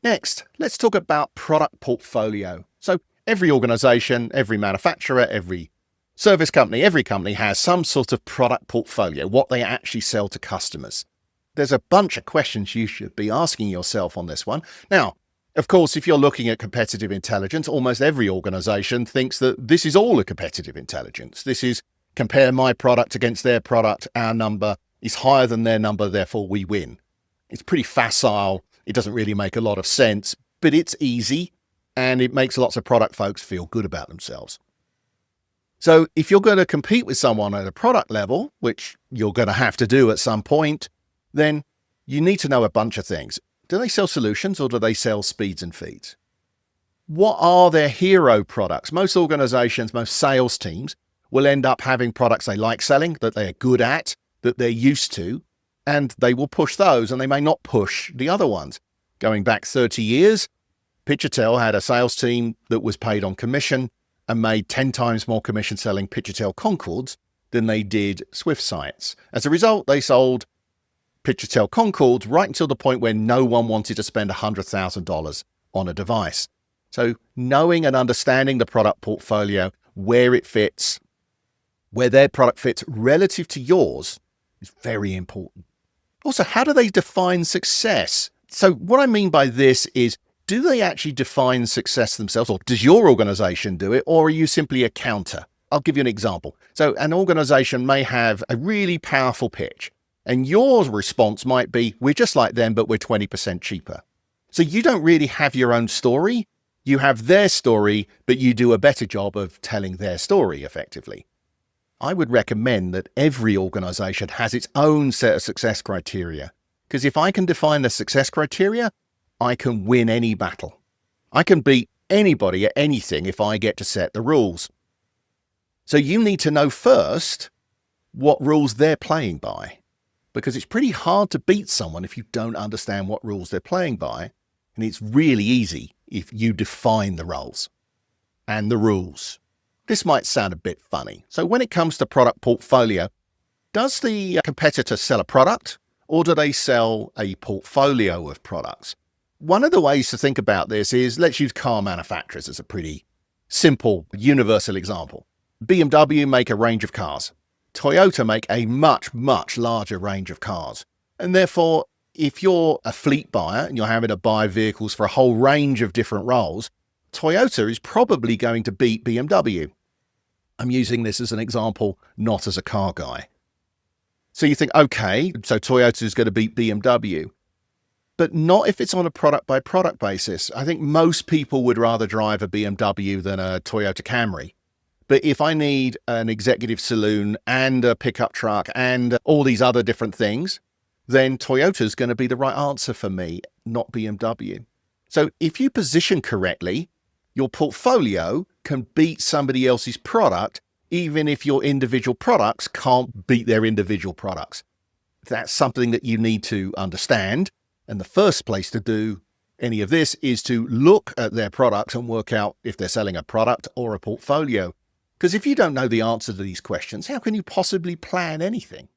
Next, let's talk about product portfolio. So every organization, every manufacturer, every service company, every company has some sort of product portfolio, what they actually sell to customers. There's a bunch of questions you should be asking yourself on this one. Now, of course, if you're looking at competitive intelligence, almost every organization thinks that this is all a competitive intelligence. This is compare my product against their product. Our number is higher than their number, therefore we win. It's pretty facile. It doesn't really make a lot of sense, but it's easy and it makes lots of product folks feel good about themselves. So if you're going to compete with someone at a product level, which you're going to have to do at some point, then you need to know a bunch of things. Do they sell solutions or do they sell speeds and feeds? What are their hero products? Most organizations, most sales teams will end up having products they like selling, that they're good at, that they're used to, and they will push those and they may not push the other ones. Going back 30 years, Pitchertel had a sales team that was paid on commission and made 10 times more commission selling Pitchertel Concords than they did Swift sites. As a result, they sold Pitchertel Concords right until the point where no one wanted to spend $100,000 on a device. So knowing and understanding the product portfolio, where it fits, where their product fits relative to yours is very important. Also, how do they define success? So what I mean by this is, do they actually define success themselves, or does your organization do it, or are you simply a counter? I'll give you an example. So an organization may have a really powerful pitch, and your response might be, we're just like them, but we're 20% cheaper. So you don't really have your own story. You have their story, but you do a better job of telling their story effectively. I would recommend that every organization has its own set of success criteria, because if I can define the success criteria, I can win any battle. I can beat anybody at anything if I get to set the rules. So you need to know first what rules they're playing by, because it's pretty hard to beat someone if you don't understand what rules they're playing by. And it's really easy if you define the roles and the rules. This might sound a bit funny. So when it comes to product portfolio, does the competitor sell a product or do they sell a portfolio of products? One of the ways to think about this is, let's use car manufacturers as a pretty simple, universal example. BMW make a range of cars. Toyota make a much, much larger range of cars. And therefore, if you're a fleet buyer and you're having to buy vehicles for a whole range of different roles, Toyota is probably going to beat BMW. I'm using this as an example, not as a car guy. So you think, okay, so Toyota is going to beat BMW, but not if it's on a product by product basis. I think most people would rather drive a BMW than a Toyota Camry. But if I need an executive saloon and a pickup truck and all these other different things, then Toyota is going to be the right answer for me, not BMW. So if you position correctly, your portfolio can beat somebody else's product, even if your individual products can't beat their individual products. That's something that you need to understand. And the first place to do any of this is to look at their products and work out if they're selling a product or a portfolio. Because if you don't know the answer to these questions, how can you possibly plan anything?